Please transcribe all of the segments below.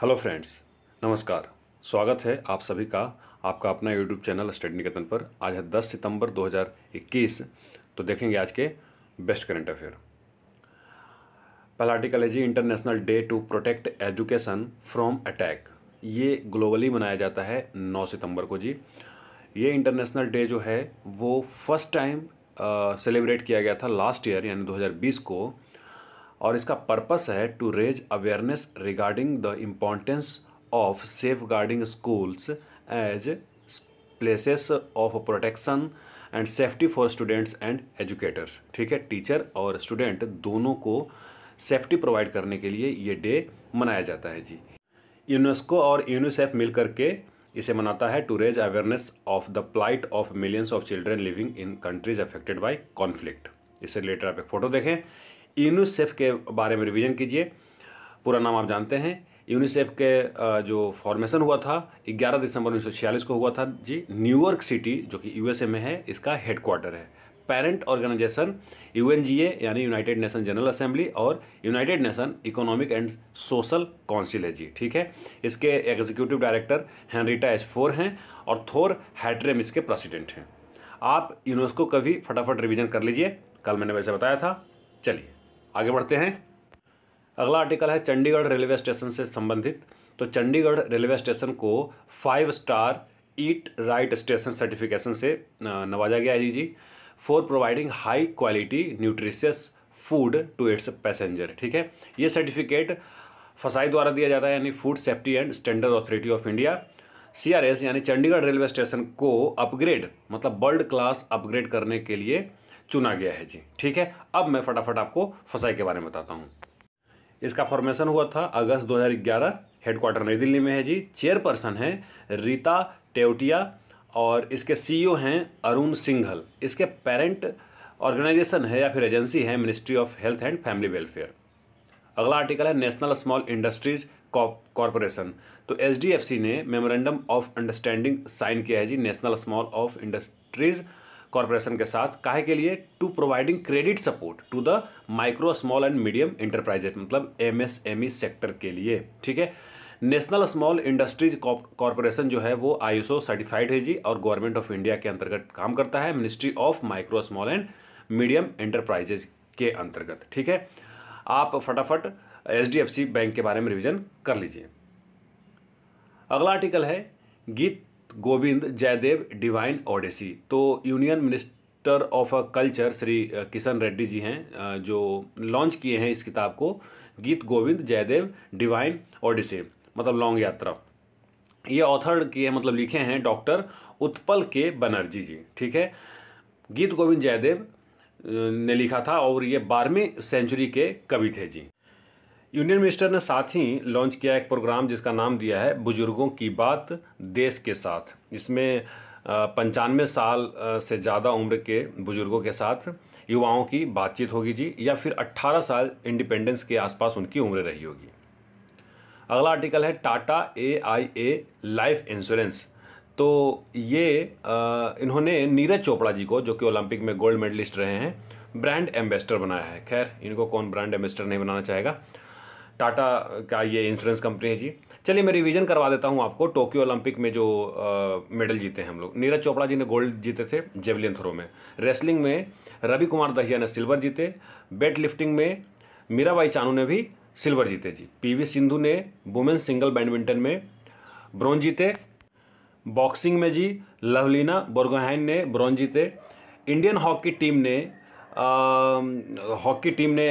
Hello friends, नमस्कार। स्वागत है आप सभी का आपका अपना यूट्यूब चैनल स्टडी निकेतन पर। आज है 10 सितंबर 2021। तो देखेंगे आज के बेस्ट करंट अफेयर। पहला आर्टिकल है जी, international day to protect education from attack. ये ग्लोबली मनाया जाता है 9 सितंबर को जी। ये इंटरनेशनल डे जो है वो फर्स्ट टाइम सेलिब्रेट किया गया था लास्ट ईयर यानी 2020 को, और इसका पर्पस है to raise awareness regarding the importance of safeguarding schools as places of protection and safety for students and educators. ठीक है, टीचर और स्टूडेंट दोनों को सेफ्टी प्रोवाइड करने के लिए ये डे मनाया जाता है जी। यूनेस्को और यूनिसेफ मिलकर के इसे मनाता है to raise awareness of the plight of millions of children living in countries affected by conflict. इससे रिलेटेड आप एक फ़ोटो देखें। यूनिसेफ के बारे में रिवीजन कीजिए। पूरा नाम आप जानते हैं। यूनिसेफ के जो फॉर्मेशन हुआ था 11 दिसंबर 1946 को हुआ था जी। न्यूयॉर्क सिटी जो कि यूएसए में है, इसका हेडक्वार्टर है। पेरेंट ऑर्गेनाइजेशन यूएनजीए यानी यूनाइटेड नेशन जनरल असेंबली और United nation economic and social council है जी। ठीक है, इसके executive director Henrietta H four हैं और थोर हैट्रेम इसके प्रेसिडेंट हैं। आप यूनेस्को का भी फटाफट रिवीजन कर लीजिए, कल मैंने वैसे बताया था। चलिए आगे बढ़ते हैं। अगला आर्टिकल है चंडीगढ़ रेलवे स्टेशन से संबंधित। तो चंडीगढ़ रेलवे स्टेशन को 5 star eat right station certification से नवाजा गया है जी, for providing high quality nutritious food to its passenger. ठीक है, ये सर्टिफिकेट फसाई द्वारा दिया जाता है यानी food safety and standard authority of India, CRS, यानी चंडीगढ़ रेलवे स्टेशन को अपग्रेड मतलब वर्ल्ड क्लास अपग्रेड करने के लिए चुना गया है जी। ठीक है, अब मैं फटाफट आपको फसाई के बारे में बताता हूँ। इसका फॉर्मेशन हुआ था अगस्त 2011। हेडक्वार्टर नई दिल्ली में है जी। चेयरपर्सन है रीता टेवटिया और इसके CEO हैं अरुण सिंघल। इसके पेरेंट ऑर्गेनाइजेशन है या फिर एजेंसी है ministry of health and family welfare. अगला आर्टिकल है नेशनल स्मॉल इंडस्ट्रीज कॉरपोरेशन। तो SDFC ने मेमोरेंडम ऑफ अंडरस्टैंडिंग साइन किया है जी national small of industries corporation के साथ। काहे के लिए? To providing credit support to the micro small and medium enterprises मतलब MSME सेक्टर के लिए। ठीक है, नेशनल स्मॉल इंडस्ट्रीज कॉरपोरेशन जो है वो ISO सर्टिफाइड है जी और गवर्नमेंट ऑफ इंडिया के अंतर्गत काम करता है, ministry of micro small and medium enterprises के अंतर्गत। ठीक है, आप फटाफट SDFC बैंक के बारे में रिवीजन कर लीजिए। अगला आर्टिकल है गीत गोविंद जयदेव डिवाइन ओडिसी। तो union minister of culture Shri Kishan Reddy ji हैं जो लॉन्च किए हैं इस किताब को, गीत गोविंद जयदेव डिवाइन ओडिसी मतलब लॉन्ग यात्रा। ये ऑथर किए मतलब लिखे हैं डॉक्टर उत्पल के बनर्जी जी। ठीक है, गीत गोविंद जयदेव ने लिखा था और ये 12वीं सेंचुरी के कवि थे जी। यूनियन मिनिस्टर ने साथ ही लॉन्च किया एक प्रोग्राम जिसका नाम दिया है बुजुर्गों की बात देश के साथ। इसमें 95 साल से ज़्यादा उम्र के बुजुर्गों के साथ युवाओं की बातचीत होगी जी, या फिर 18 साल इंडिपेंडेंस के आसपास उनकी उम्र रही होगी। अगला आर्टिकल है टाटा AIA लाइफ इंश्योरेंस। तो ये इन्होंने नीरज चोपड़ा जी को, जो कि ओलंपिक में गोल्ड मेडलिस्ट रहे हैं, ब्रांड एम्बेसडर बनाया है। खैर, इनको कौन ब्रांड एम्बेसडर नहीं बनाना चाहेगा। टाटा का ये इंश्योरेंस कंपनी है जी। चलिए मैं रिवीजन करवा देता हूँ आपको। टोक्यो ओलंपिक में जो मेडल जीते हैं हम लोग, नीरज चोपड़ा जी ने गोल्ड जीते थे जेवलिन थ्रो में। रेसलिंग में रवि कुमार दहिया ने सिल्वर जीते। वेट लिफ्टिंग में मीराबाई चानू ने भी सिल्वर जीते जी। PV सिंधु ने वुमेन्स सिंगल बैडमिंटन में ब्रॉन्ज जीते। बॉक्सिंग में जी लवलीना बोरगोहाइन ने ब्रॉन्ज जीते। इंडियन हॉकी टीम ने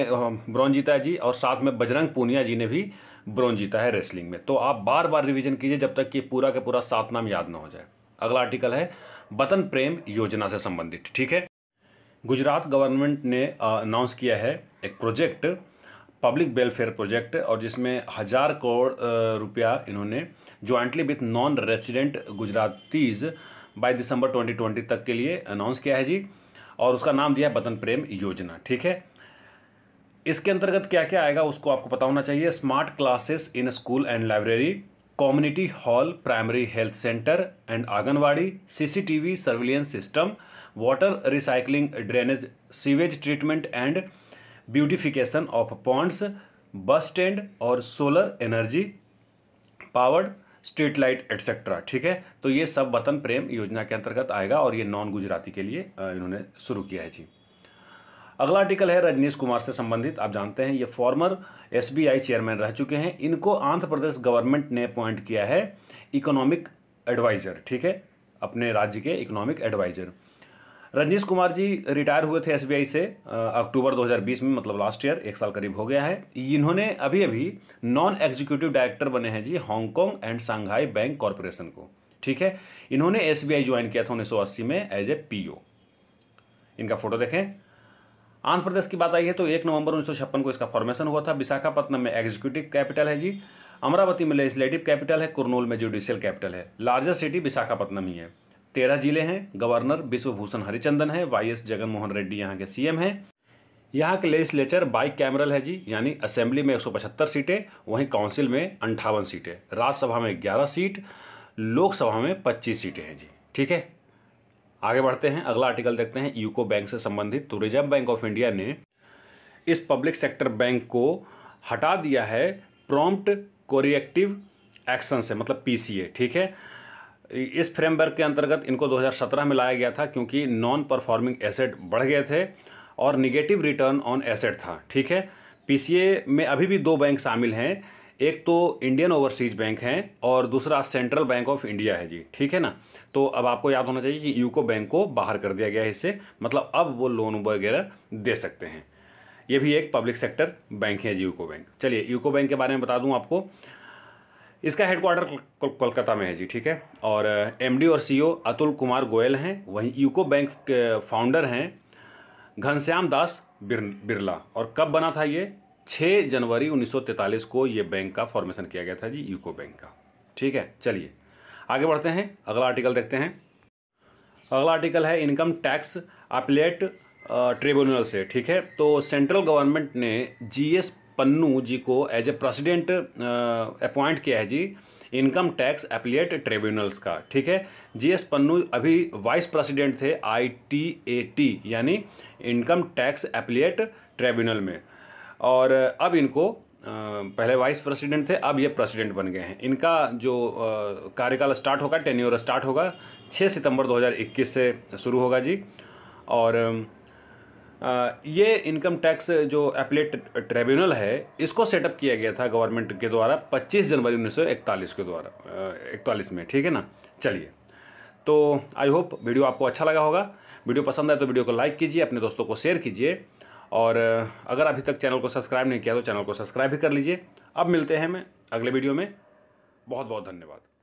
ब्रॉन्ज जीता है जी, और साथ में बजरंग पूनिया जी ने भी ब्रॉन्ज जीता है रेसलिंग में। तो आप बार बार रिवीजन कीजिए जब तक कि पूरा का पूरा 7 नाम याद ना हो जाए। अगला आर्टिकल है वतन प्रेम योजना से संबंधित। ठीक है, गुजरात गवर्नमेंट ने अनाउंस किया है एक प्रोजेक्ट, पब्लिक वेलफेयर प्रोजेक्ट, और जिसमें 1000 करोड़ रुपया इन्होंने jointly with non resident Gujaratis by December 2020 तक के लिए अनाउंस किया है जी, और उसका नाम दिया है वतन प्रेम योजना। ठीक है, इसके अंतर्गत क्या क्या आएगा उसको आपको पता होना चाहिए। Smart classes in school and library, community hall, primary health centre and anganwadi, CCTV surveillance system, water recycling, drainage, sewage treatment and beautification of ponds, bus stand और solar energy powered street light etcetera, ठीक है। तो ये सब वतन प्रेम योजना के अंतर्गत आएगा और ये नॉन गुजराती के लिए इन्होंने शुरू किया है जी। अगला आर्टिकल है रजनीश कुमार से संबंधित। आप जानते हैं ये फॉर्मर SBI चेयरमैन रह चुके हैं। इनको आंध्र प्रदेश गवर्नमेंट ने अपॉइंट किया है इकोनॉमिक एडवाइज़र, ठीक है, अपने राज्य के economic adviser. Rajneesh Kumar ji retire हुए थे SBI से अक्टूबर 2020 में, मतलब लास्ट ईयर, 1 साल करीब हो गया है। इन्होंने अभी अभी नॉन एग्जीक्यूटिव डायरेक्टर बने हैं जी Hong Kong and Shanghai bank corporation को, ठीक है। इन्होंने SBI ज्वाइन किया था 1980 में एज ए PO। इनका फोटो देखें। आंध्र प्रदेश की बात आई है तो 1 नवंबर 1956 को इसका फॉर्मेशन हुआ था। विशाखापत्तनम में एग्जीक्यूटिव कैपिटल है जी, अमरावती में लेजिस्लेटिव कैपिटल है, कुरनूल में जुडिशियल कैपिटल है। लार्जेस्ट सिटी विशाखापत्तनम ही है। 13 जिले हैं। गवर्नर विश्वभूषण हरिचंदन है। YS जगनमोहन रेड्डी यहाँ के CM हैं। यहाँ के लेजिस्लेचर बाइक कैमरल है जी, यानी असेंबली में 175 सीटें, वहीं काउंसिल में 58 सीटें, राज्यसभा में 11 सीट, लोकसभा में 25 सीटें हैं जी, ठीक है। आगे बढ़ते हैं, अगला आर्टिकल देखते हैं यूको बैंक से संबंधित। तो रिजर्व बैंक ऑफ इंडिया ने इस पब्लिक सेक्टर बैंक को हटा दिया है प्रॉम्प्ट कोरिएक्टिव एक्शन से, मतलब PCA, ठीक है। इस फ्रेमवर्क के अंतर्गत इनको 2017 में लाया गया था क्योंकि नॉन परफॉर्मिंग एसेट बढ़ गए थे और निगेटिव रिटर्न ऑन एसेट था, ठीक है। PCA में अभी भी 2 बैंक शामिल हैं, एक तो इंडियन ओवरसीज बैंक है और दूसरा सेंट्रल बैंक ऑफ इंडिया है जी, ठीक है ना। तो अब आपको याद होना चाहिए कि यूको बैंक को बाहर कर दिया गया है इससे, मतलब अब वो लोन वगैरह दे सकते हैं। ये भी एक पब्लिक सेक्टर बैंक है जी, यूको बैंक। चलिए यूको बैंक के बारे में बता दूं आपको। इसका हेडक्वार्टर कोलकाता में है जी, ठीक है। और MD और CEO अतुल कुमार गोयल हैं। वहीं यूको बैंक के फाउंडर हैं घनश्याम दास बिरला। और कब बना था ये? 6 जनवरी 1943 को ये बैंक का फॉर्मेशन किया गया था जी, यूको बैंक का, ठीक है। चलिए आगे बढ़ते हैं, अगला आर्टिकल देखते हैं। अगला आर्टिकल है इनकम टैक्स अपीलेट ट्रिब्यूनल से, ठीक है। तो सेंट्रल गवर्नमेंट ने GS पन्नू जी को एज ए प्रेसिडेंट अपॉइंट किया है जी इनकम टैक्स अपीलेट ट्रिब्यूनल्स का, ठीक है। GS पन्नू अभी वाइस प्रेसिडेंट थे ITAT यानी इनकम टैक्स अपीलेट ट्रिब्यूनल में, और अब इनको पहले वाइस प्रेसिडेंट थे, अब ये प्रेसिडेंट बन गए हैं। इनका जो कार्यकाल स्टार्ट होगा, टेन्योर स्टार्ट होगा 6 सितंबर 2021 से शुरू होगा जी। और ये इनकम टैक्स जो अपीलेट ट्रिब्यूनल है इसको सेटअप किया गया था गवर्नमेंट के द्वारा 25 जनवरी 1941 के द्वारा 41 में, ठीक है ना। चलिए, तो आई होप वीडियो आपको अच्छा लगा होगा। वीडियो पसंद आए तो वीडियो को लाइक कीजिए, अपने दोस्तों को शेयर कीजिए, और अगर अभी तक चैनल को सब्सक्राइब नहीं किया तो चैनल को सब्सक्राइब भी कर लीजिए। अब मिलते हैं मैं अगले वीडियो में। बहुत बहुत धन्यवाद।